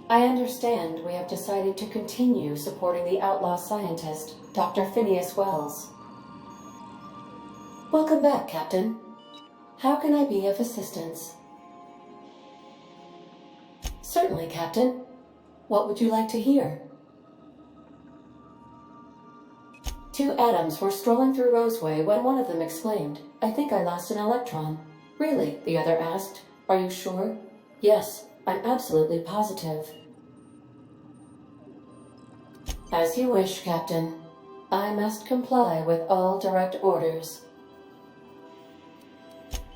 I understand we have decided to continue supporting the outlaw scientist, Dr. Phineas Wells. Welcome back, Captain. How can I be of assistance? Certainly, Captain. What would you like to hear? Two atoms were strolling through Roseway when one of them exclaimed, "I think I lost an electron." "Really?" the other asked. "Are you sure?" "Yes, I'm absolutely positive." As you wish, Captain. I must comply with all direct orders.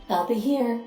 I'll be here.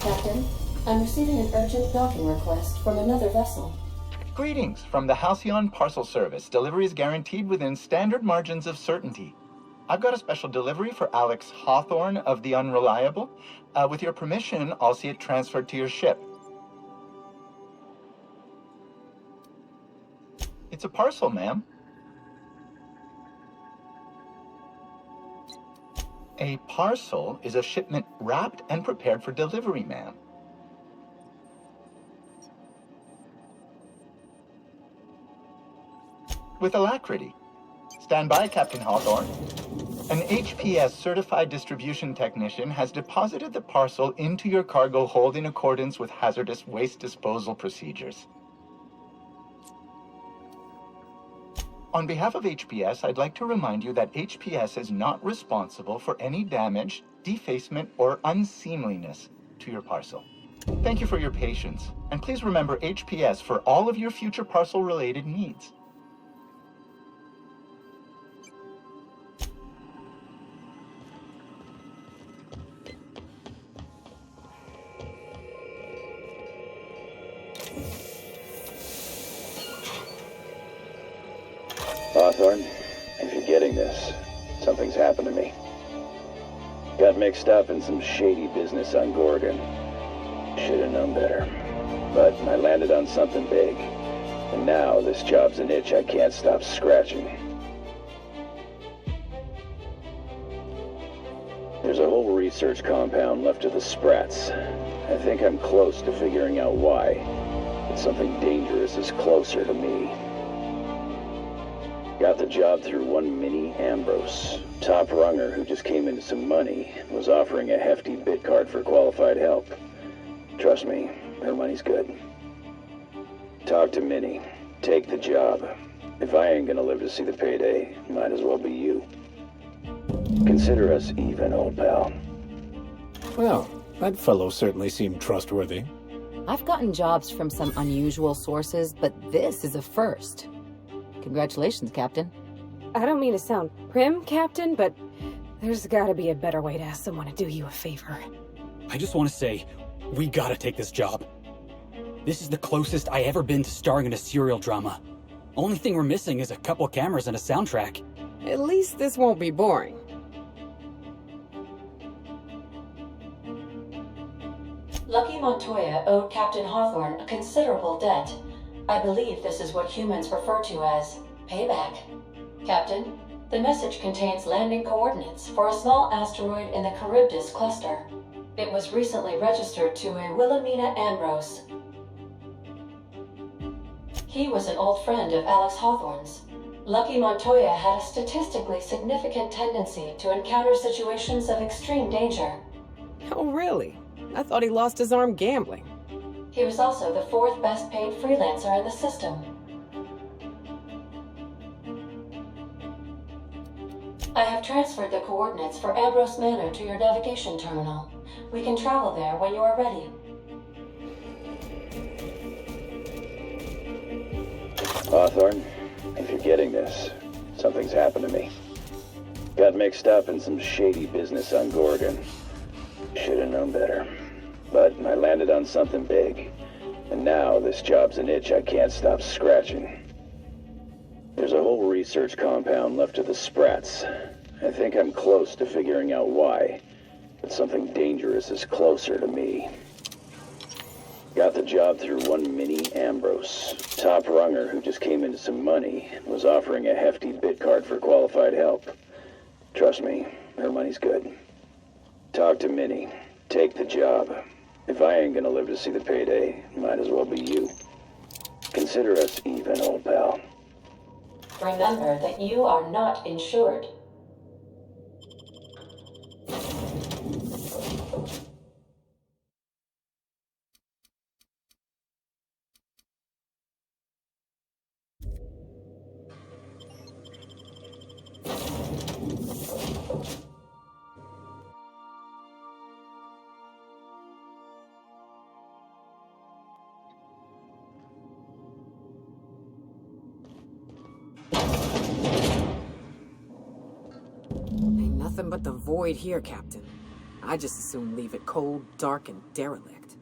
Captain, I'm receiving an urgent docking request from another vessel. Greetings from the Halcyon Parcel Service. Delivery is guaranteed within standard margins of certainty. I've got a special delivery for Alex Hawthorne of the Unreliable. With your permission, I'll see it transferred to your ship. It's a parcel, ma'am. A parcel is a shipment wrapped and prepared for delivery, ma'am. With alacrity. Stand by, Captain Hawthorne. An HPS certified distribution technician has deposited the parcel into your cargo hold in accordance with hazardous waste disposal procedures. On behalf of HPS, I'd like to remind you that HPS is not responsible for any damage, defacement, or unseemliness to your parcel. Thank you for your patience, and please remember HPS for all of your future parcel-related needs. Hawthorne, if you're getting this, something's happened to me. Got mixed up in some shady business on Gorgon. Should've known better. But I landed on something big. And now this job's an itch I can't stop scratching. There's a whole research compound left of the Sprats. I think I'm close to figuring out why. But something dangerous is closer to me. Got the job through one Minnie Ambrose. Top runger who just came into some money, was offering a hefty bid card for qualified help. Trust me, her money's good. Talk to Minnie. Take the job. If I ain't gonna live to see the payday, might as well be you. Consider us even, old pal. Well, that fellow certainly seemed trustworthy. I've gotten jobs from some unusual sources, but this is a first. Congratulations, Captain. I don't mean to sound prim, Captain, but there's gotta be a better way to ask someone to do you a favor. I just want to say, we gotta take this job. This is the closest I ever been to starring in a serial drama. Only thing we're missing is a couple cameras and a soundtrack. At least this won't be boring. Lucky Montoya owed Captain Hawthorne a considerable debt. I believe this is what humans refer to as payback. Captain, the message contains landing coordinates for a small asteroid in the Charybdis cluster. It was recently registered to a Wilhelmina Ambrose. He was an old friend of Alex Hawthorne's. Lucky Montoya had a statistically significant tendency to encounter situations of extreme danger. Oh, really? I thought he lost his arm gambling. He was also the fourth best paid freelancer in the system. I have transferred the coordinates for Ambrose Manor to your navigation terminal. We can travel there when you are ready. Hawthorne, if you're getting this, something's happened to me. Got mixed up in some shady business on Gorgon. Should've known better. but I landed on something big. And now this job's an itch I can't stop scratching. There's a whole research compound left of the Sprats. I think I'm close to figuring out why, but something dangerous is closer to me. Got the job through one Minnie Ambrose. Top runger who just came into some money was offering a hefty bit card for qualified help. Trust me, her money's good. Talk to Minnie. Take the job. If I ain't gonna live to see the payday, might as well be you. Consider us even, old pal. Remember that you are not insured. Ain't nothing but the void here, Captain. I just as soon leave it cold, dark, and derelict.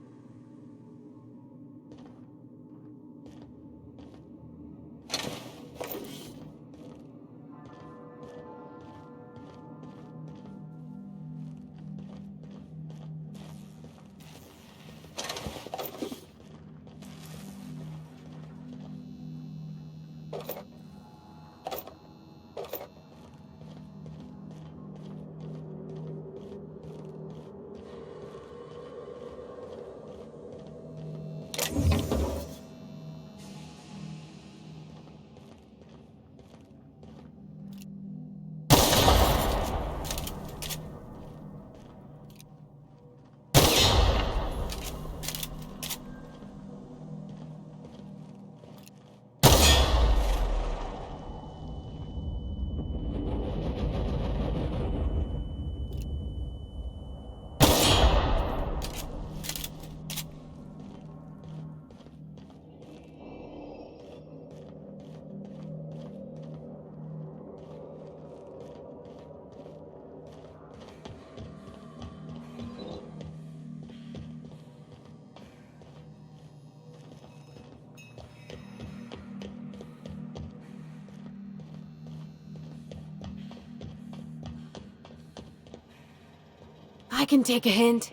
I can take a hint.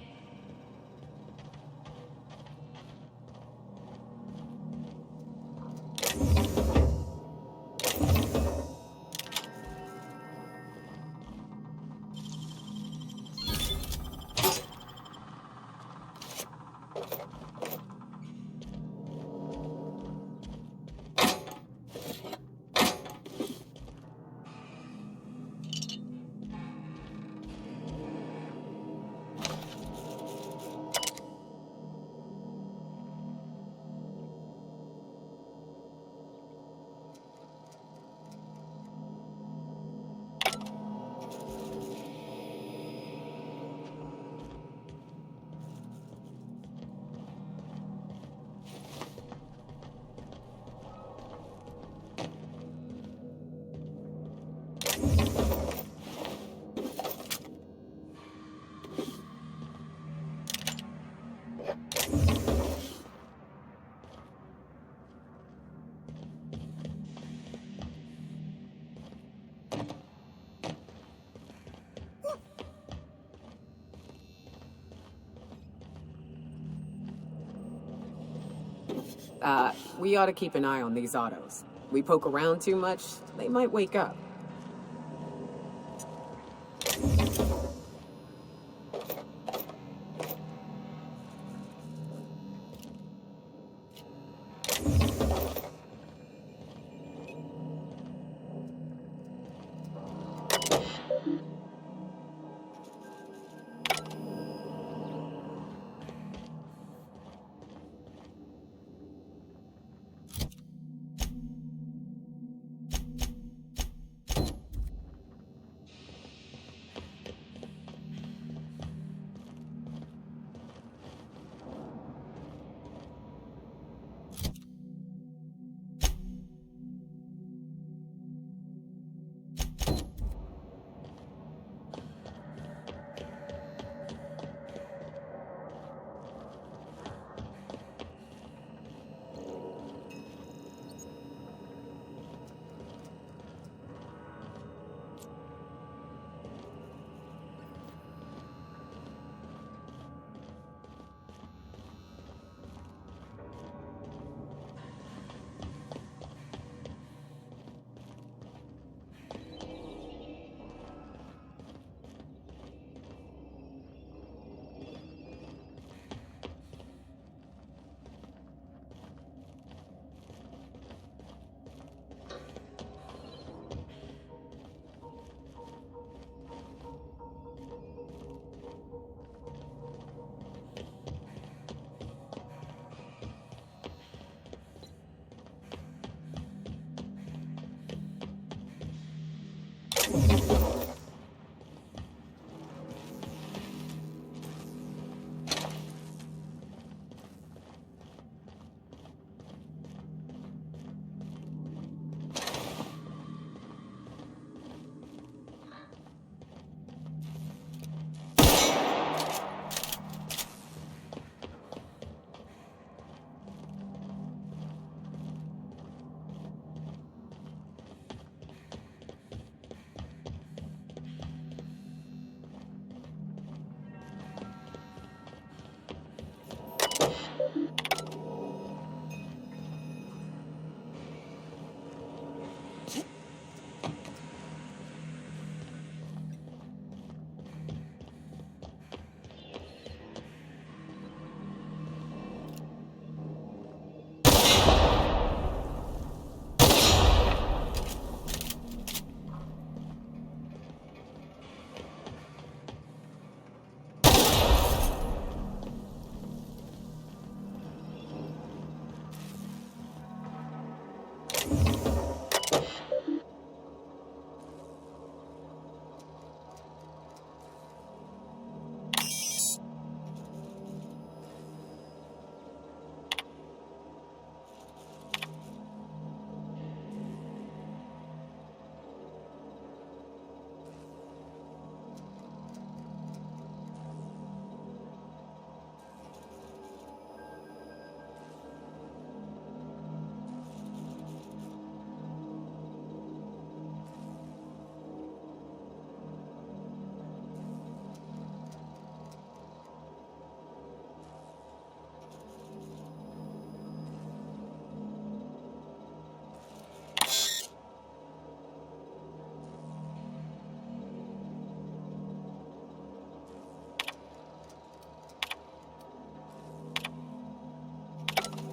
We ought to keep an eye on these autos. We poke around too much, they might wake up.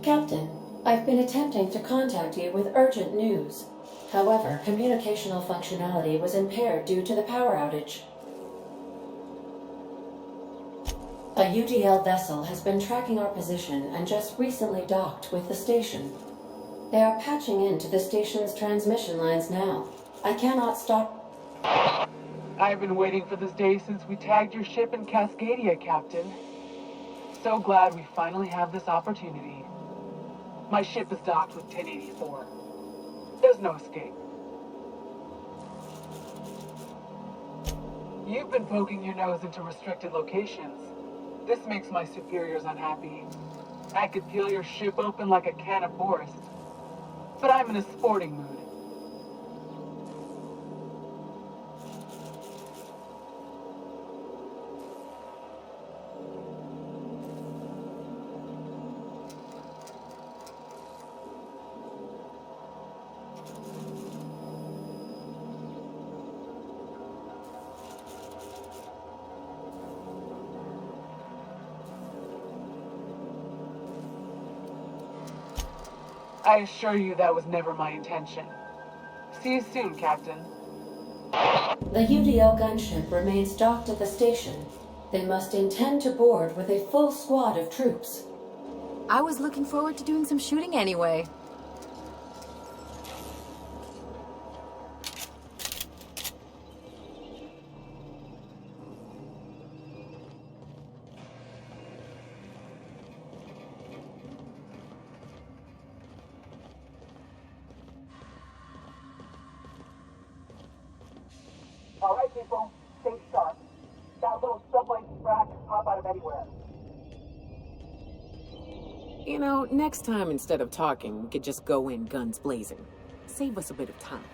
Captain, I've been attempting to contact you with urgent news. However, communicational functionality was impaired due to the power outage. A UDL vessel has been tracking our position and just recently docked with the station. They are patching into the station's transmission lines now. I cannot stop. I've been waiting for this day since we tagged your ship in Cascadia, Captain. So glad we finally have this opportunity. My ship is docked with 1084. There's no escape. You've been poking your nose into restricted locations. This makes my superiors unhappy. I could peel your ship open like a can of forest. But I'm in a sporting mood. I assure you that was never my intention. See you soon, Captain. The UDL gunship remains docked at the station. They must intend to board with a full squad of troops. I was looking forward to doing some shooting anyway. All right, people, stay sharp. That little sublight frack can pop out of anywhere. You know, next time instead of talking, we could just go in guns blazing. Save us a bit of time.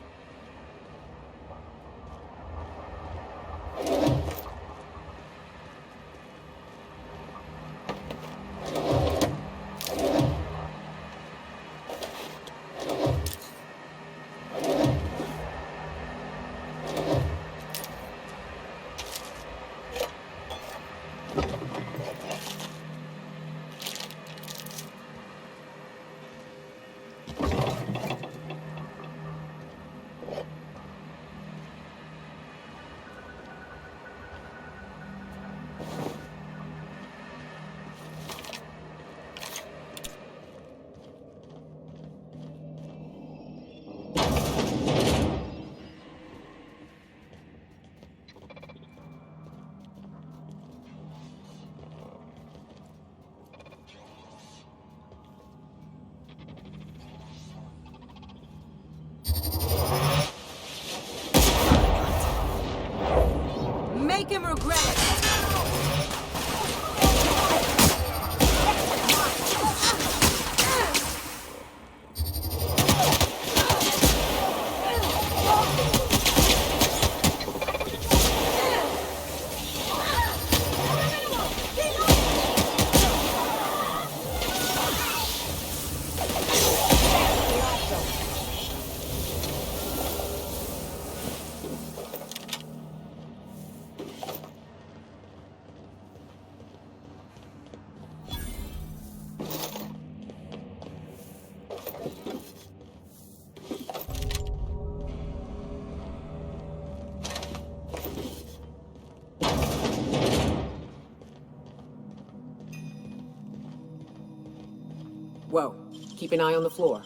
Whoa. Keep an eye on the floor.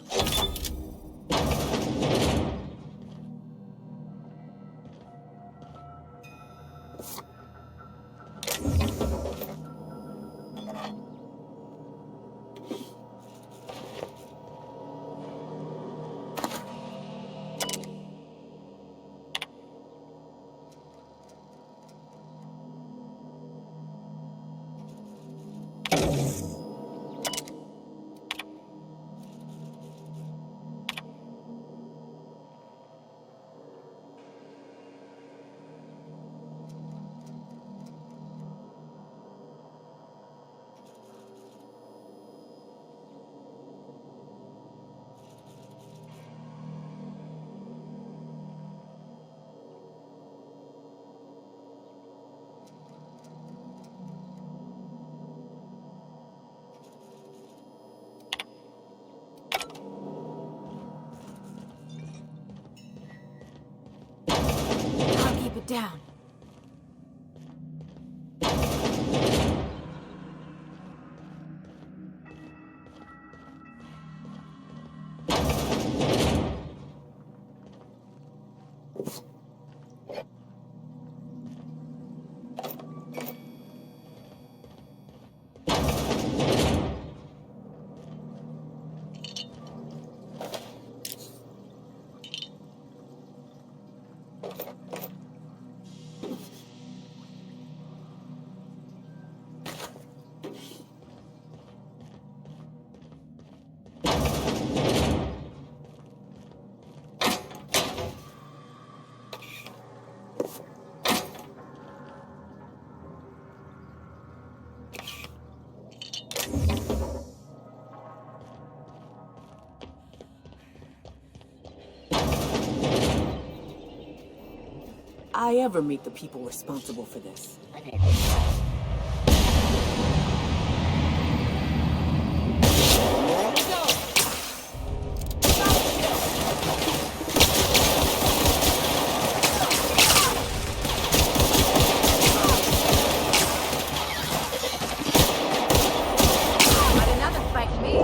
I'll keep it down. I ever meet the people responsible for this? Not another fight me.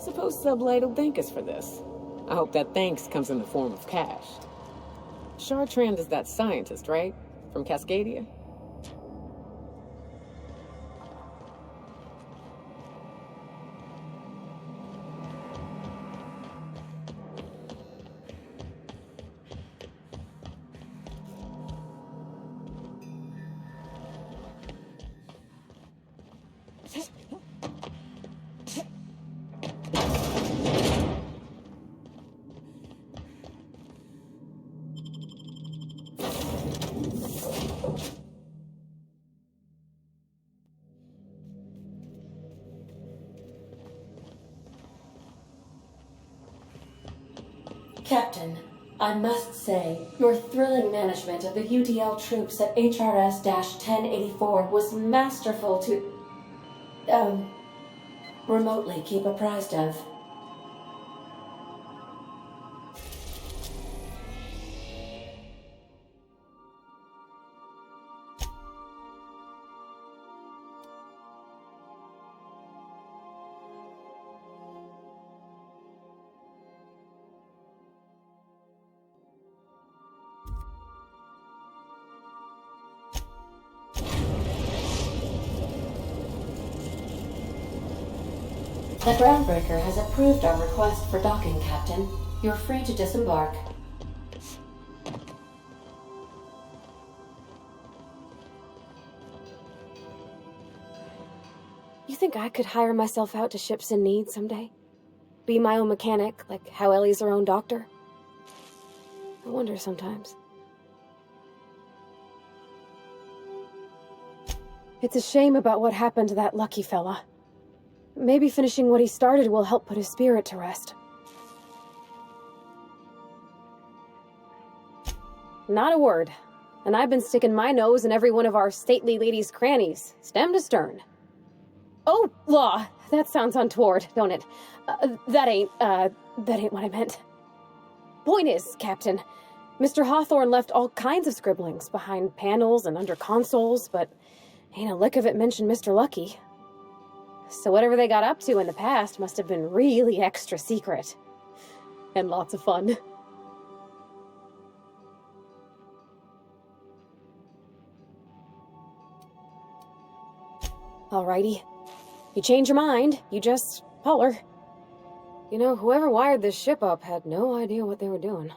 Suppose Sublight thank us for this. I hope that thanks comes in the form of cash. Chartrand is that scientist, right? From Cascadia? Captain, I must say, your thrilling management of the UDL troops at HRS-1084 was masterful to, remotely keep apprised of. The Groundbreaker has approved our request for docking, Captain. You're free to disembark. You think I could hire myself out to ships in need someday? Be my own mechanic, like how Ellie's her own doctor? I wonder sometimes. It's a shame about what happened to that lucky fella. Maybe finishing what he started will help put his spirit to rest. Not a word. And I've been sticking my nose in every one of our stately ladies' crannies, stem to stern. Oh, law! That sounds untoward, don't it? That ain't what I meant. Point is, Captain, Mr. Hawthorne left all kinds of scribblings behind panels and under consoles, but ain't a lick of it mentioned Mr. Lucky. So whatever they got up to in the past must have been really extra secret. And lots of fun. Alrighty. You change your mind, you just holler. You know, whoever wired this ship up had no idea what they were doing.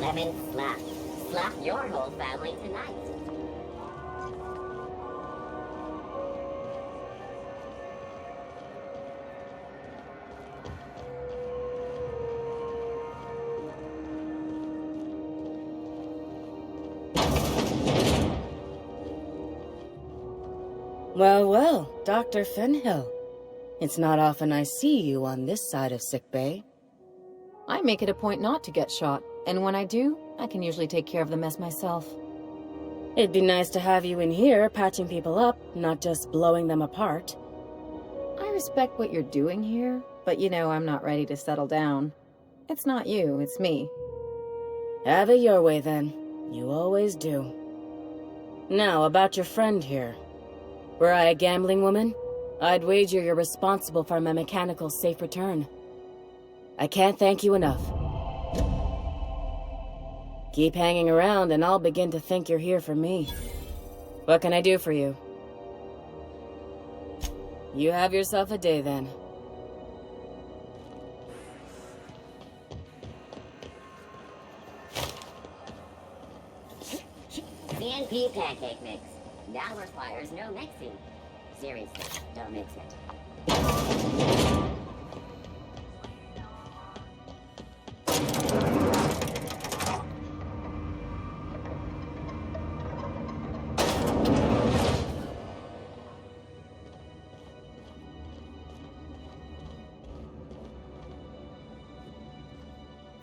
Lemon slap. Slap your whole family tonight. Well, well, Dr. Fenhill. It's not often I see you on this side of sickbay. I make it a point not to get shot, and when I do, I can usually take care of the mess myself. It'd be nice to have you in here patching people up, not just blowing them apart. I respect what you're doing here, but you know I'm not ready to settle down. It's not you, it's me. Have it your way, then. You always do. Now, about your friend here. Were I a gambling woman, I'd wager you're responsible for my mechanical safe return. I can't thank you enough. Keep hanging around and I'll begin to think you're here for me. What can I do for you? You have yourself a day, then. CNP pancake mix. Now requires no mixing. Seriously, don't mix it.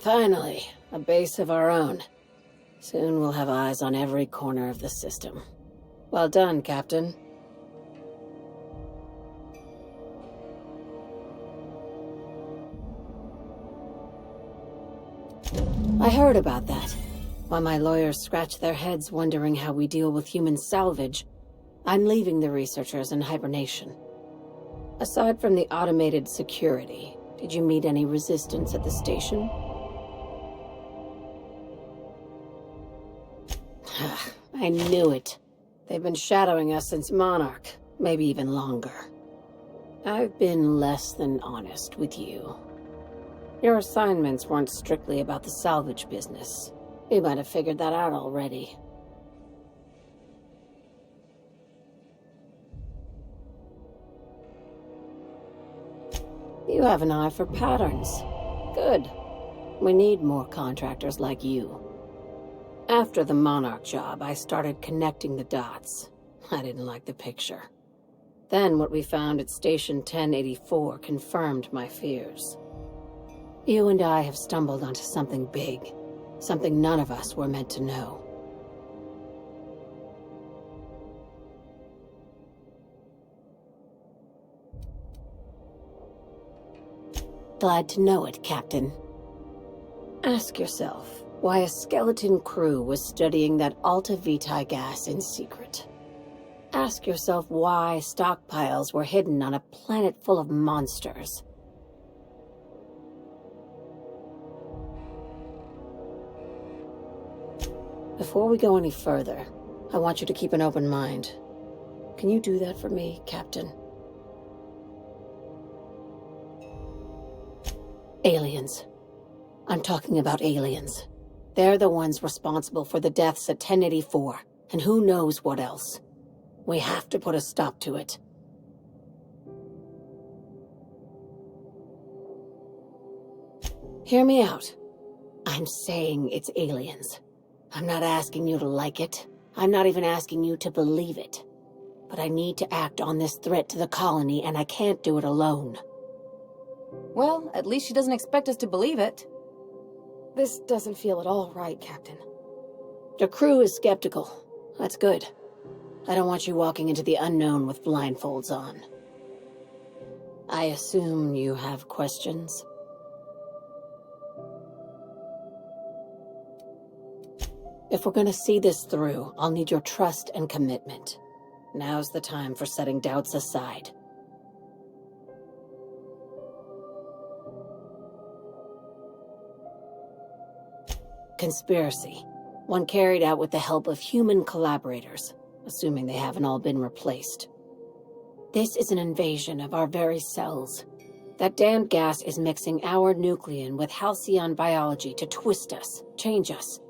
Finally, a base of our own. Soon we'll have eyes on every corner of the system. Well done, Captain. I heard about that. While my lawyers scratch their heads wondering how we deal with human salvage, I'm leaving the researchers in hibernation. Aside from the automated security, did you meet any resistance at the station? I knew it. They've been shadowing us since Monarch, maybe even longer. I've been less than honest with you. Your assignments weren't strictly about the salvage business. You might have figured that out already. You have an eye for patterns. Good. We need more contractors like you. After the Monarch job, I started connecting the dots. I didn't like the picture. Then what we found at Station 1084 confirmed my fears. You and I have stumbled onto something big, something none of us were meant to know. Glad to know it, Captain. Ask yourself why a skeleton crew was studying that Alta Vitae gas in secret. Ask yourself why stockpiles were hidden on a planet full of monsters. Before we go any further, I want you to keep an open mind. Can you do that for me, Captain? Aliens. I'm talking about aliens. They're the ones responsible for the deaths at 1084, and who knows what else. We have to put a stop to it. Hear me out. I'm saying it's aliens. I'm not asking you to like it. I'm not even asking you to believe it. But I need to act on this threat to the colony, and I can't do it alone. Well, at least she doesn't expect us to believe it. This doesn't feel at all right, Captain. The crew is skeptical. That's good. I don't want you walking into the unknown with blindfolds on. I assume you have questions? If we're gonna see this through, I'll need your trust and commitment. Now's the time for setting doubts aside. Conspiracy. One carried out with the help of human collaborators, assuming they haven't all been replaced. This is an invasion of our very cells. That damned gas is mixing our nucleon with halcyon biology to twist us, change us,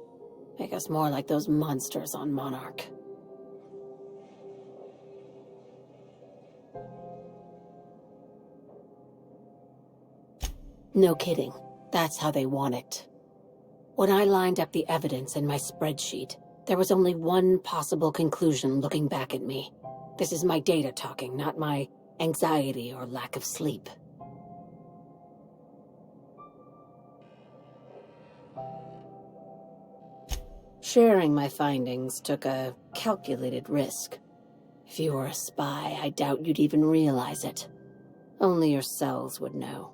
make us more like those monsters on Monarch. No kidding. That's how they want it. When I lined up the evidence in my spreadsheet, there was only one possible conclusion looking back at me. This is my data talking, not my anxiety or lack of sleep. Sharing my findings took a calculated risk. If you were a spy, I doubt you'd even realize it. Only your cells would know.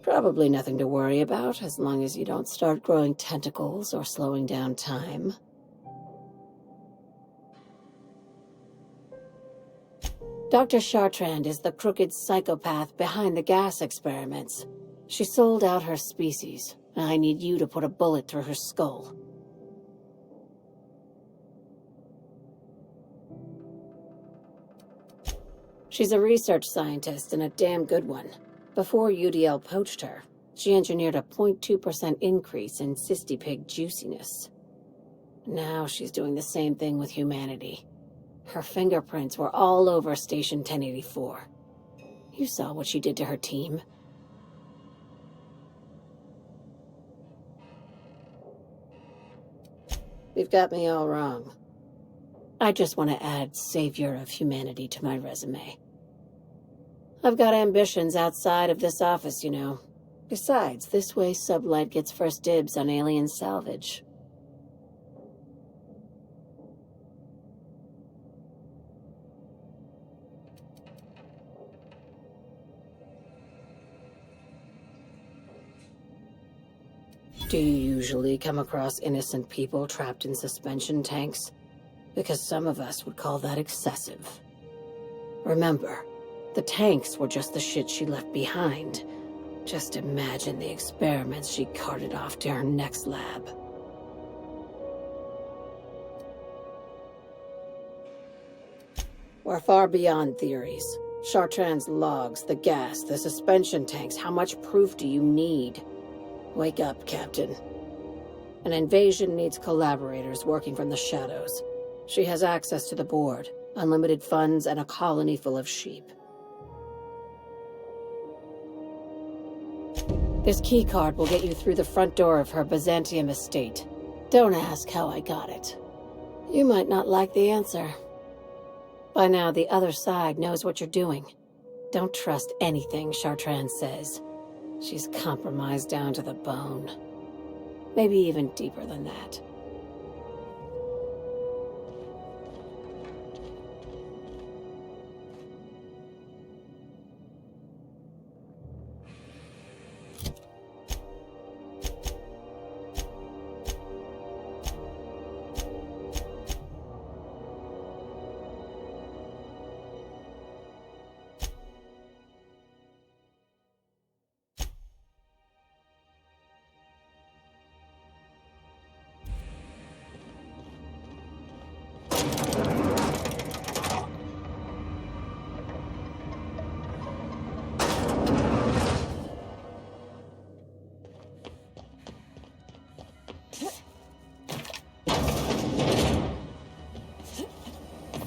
Probably nothing to worry about, as long as you don't start growing tentacles or slowing down time. Dr. Chartrand is the crooked psychopath behind the gas experiments. She sold out her species. I need you to put a bullet through her skull. She's a research scientist and a damn good one. Before UDL poached her, she engineered a 0.2% increase in cystipig juiciness. Now she's doing the same thing with humanity. Her fingerprints were all over Station 1084. You saw what she did to her team. You've got me all wrong. I just want to add Savior of Humanity to my resume. I've got ambitions outside of this office, you know. Besides, this way Sublight gets first dibs on alien salvage. Do you usually come across innocent people trapped in suspension tanks? Because some of us would call that excessive. Remember, the tanks were just the shit she left behind. Just imagine the experiments she carted off to her next lab. We're far beyond theories. Chartrand's logs, the gas, the suspension tanks, how much proof do you need? Wake up, Captain. An invasion needs collaborators working from the shadows. She has access to the board, unlimited funds, and a colony full of sheep. This keycard will get you through the front door of her Byzantium estate. Don't ask how I got it. You might not like the answer. By now, the other side knows what you're doing. Don't trust anything Chartrand says. She's compromised down to the bone. Maybe even deeper than that.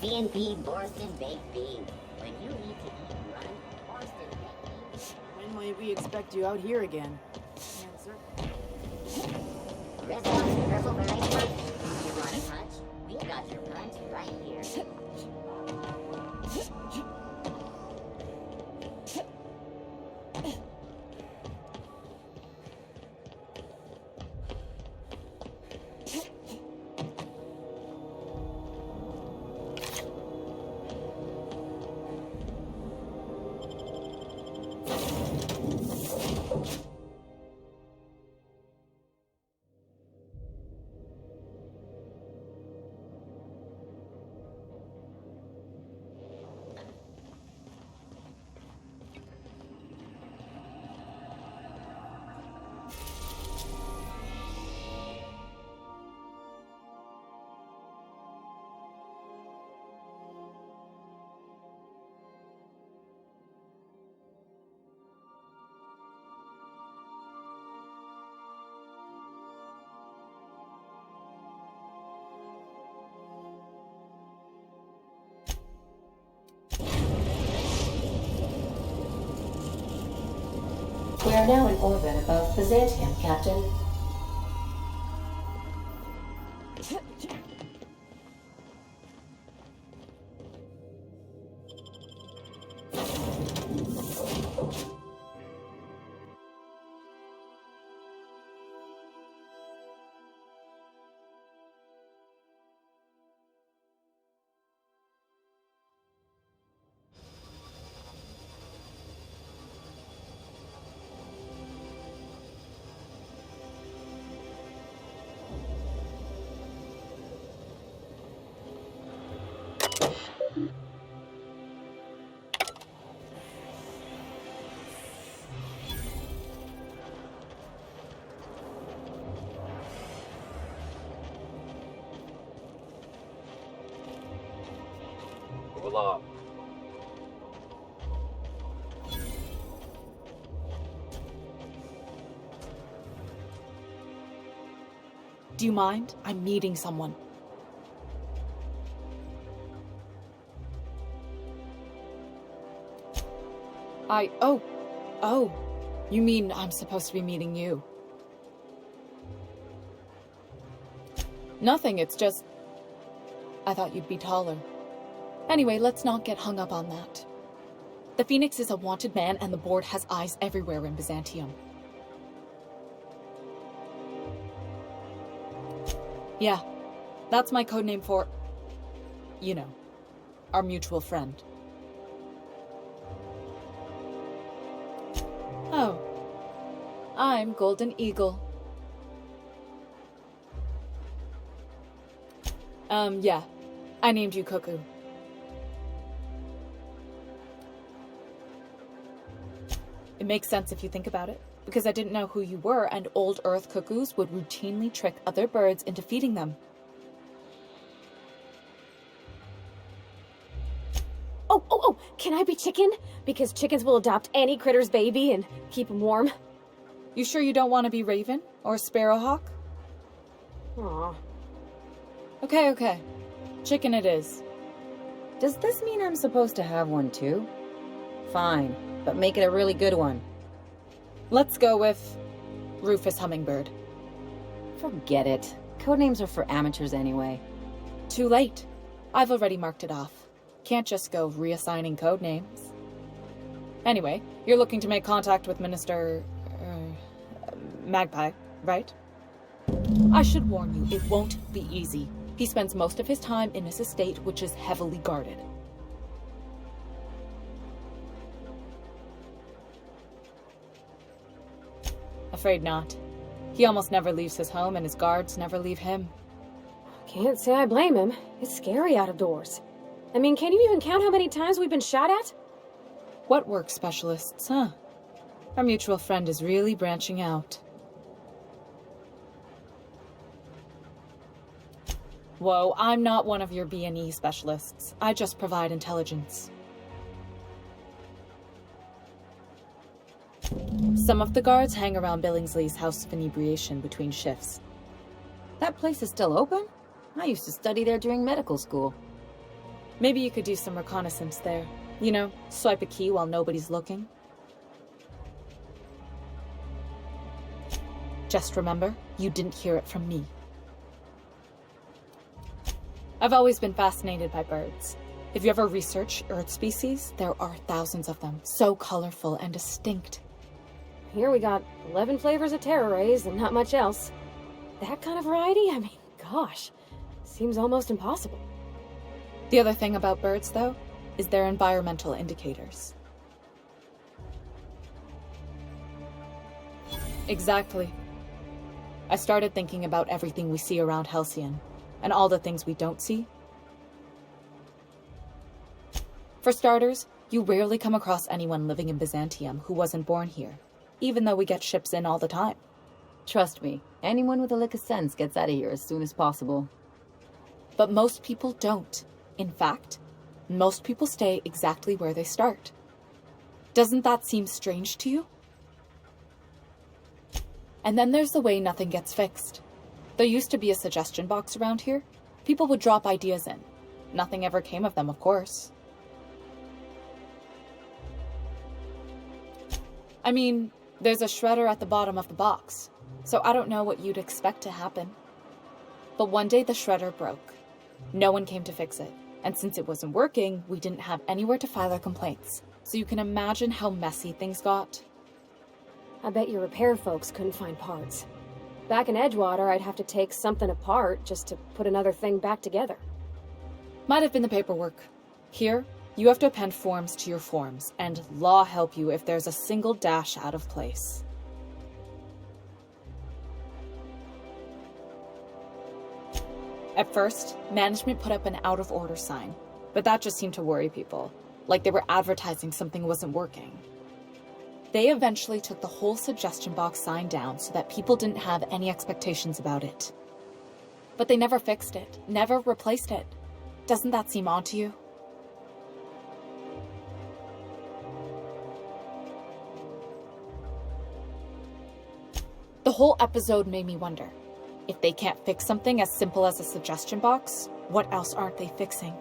B&B Borston Baked Beans. When you need to eat and run, Borston Baked Beans. When might we expect you out here again? Answer. Restaurant Purple Beret Punch. You want a punch? We've got your punch right here. We are now in orbit above Byzantium, Captain. Move along. Do you mind? I'm meeting someone. Oh. You mean I'm supposed to be meeting you? Nothing, it's just... I thought you'd be taller. Anyway, let's not get hung up on that. The Phoenix is a wanted man, and the board has eyes everywhere in Byzantium. Yeah, that's my codename for... you know, our mutual friend. Oh. I'm Golden Eagle. Yeah. I named you Cuckoo. It makes sense if you think about it, because I didn't know who you were, and old Earth cuckoos would routinely trick other birds into feeding them. Oh, can I be chicken? Because chickens will adopt any critter's baby and keep him warm. You sure you don't want to be Raven or Sparrowhawk? Aw. Okay. Chicken it is. Does this mean I'm supposed to have one too? Fine, but make it a really good one. Let's go with Rufus Hummingbird. Forget it. Codenames are for amateurs anyway. Too late. I've already marked it off. Can't just go reassigning codenames. Anyway, you're looking to make contact with Minister... Magpie, right? I should warn you, it won't be easy. He spends most of his time in his estate, which is heavily guarded. Afraid not. He almost never leaves his home, and his guards never leave him. Can't say I blame him. It's scary out of doors. I mean, can you even count how many times we've been shot at? What work specialists, huh? Our mutual friend is really branching out. Whoa, I'm not one of your B&E specialists. I just provide intelligence. Some of the guards hang around Billingsley's House of Inebriation between shifts. That place is still open? I used to study there during medical school. Maybe you could do some reconnaissance there. You know, swipe a key while nobody's looking. Just remember, you didn't hear it from me. I've always been fascinated by birds. If you ever research Earth species, there are thousands of them, so colorful and distinct. Here we got 11 flavors of terror rays and not much else. That kind of variety? I mean, gosh, seems almost impossible. The other thing about birds, though, is their environmental indicators. Exactly. I started thinking about everything we see around Halcyon, and all the things we don't see. For starters, you rarely come across anyone living in Byzantium who wasn't born here, even though we get ships in all the time. Trust me, anyone with a lick of sense gets out of here as soon as possible. But most people don't. In fact, most people stay exactly where they start. Doesn't that seem strange to you? And then there's the way nothing gets fixed. There used to be a suggestion box around here. People would drop ideas in. Nothing ever came of them, of course. I mean, there's a shredder at the bottom of the box, so I don't know what you'd expect to happen. But one day the shredder broke. No one came to fix it, and since it wasn't working, we didn't have anywhere to file our complaints. So you can imagine how messy things got. I bet your repair folks couldn't find parts. Back in Edgewater, I'd have to take something apart just to put another thing back together. Might have been the paperwork. Here, you have to append forms to your forms, and law help you if there's a single dash out of place. At first, management put up an out-of-order sign. But that just seemed to worry people, like they were advertising something wasn't working. They eventually took the whole suggestion box sign down so that people didn't have any expectations about it. But they never fixed it, never replaced it. Doesn't that seem odd to you? The whole episode made me wonder, if they can't fix something as simple as a suggestion box, what else aren't they fixing?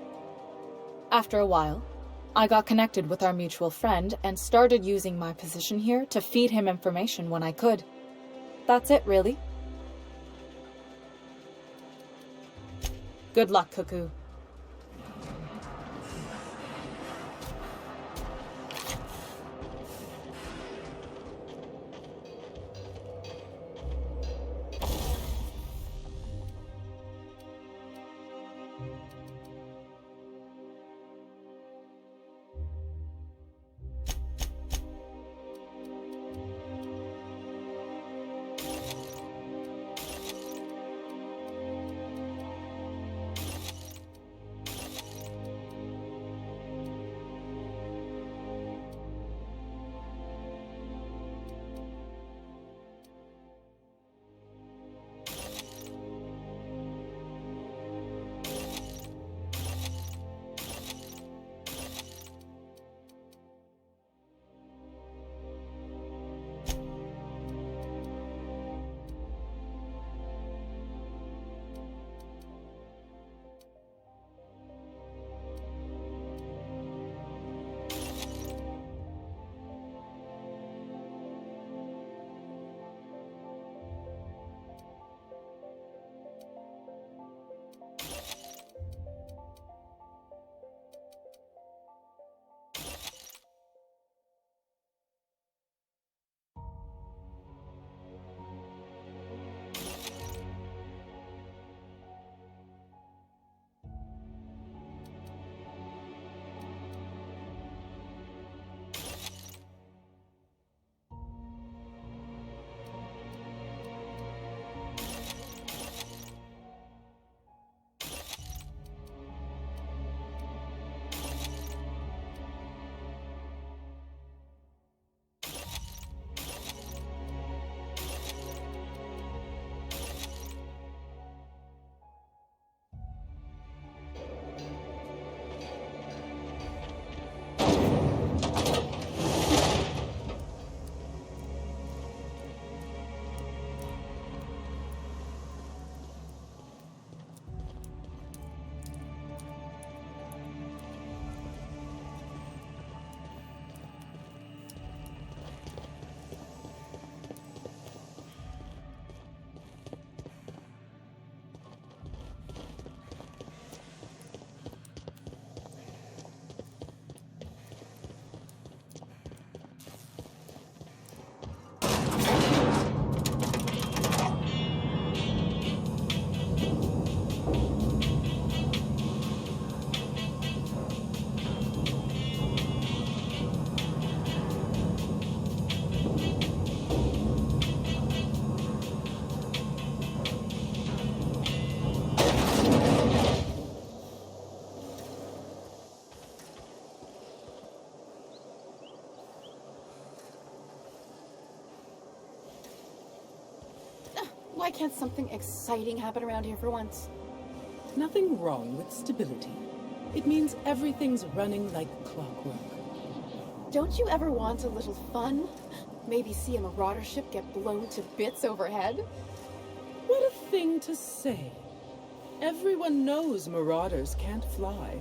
After a while, I got connected with our mutual friend and started using my position here to feed him information when I could. That's it, really. Good luck, Cuckoo. Why can't something exciting happen around here for once? Nothing wrong with stability. It means everything's running like clockwork. Don't you ever want a little fun? Maybe see a marauder ship get blown to bits overhead? What a thing to say. Everyone knows marauders can't fly.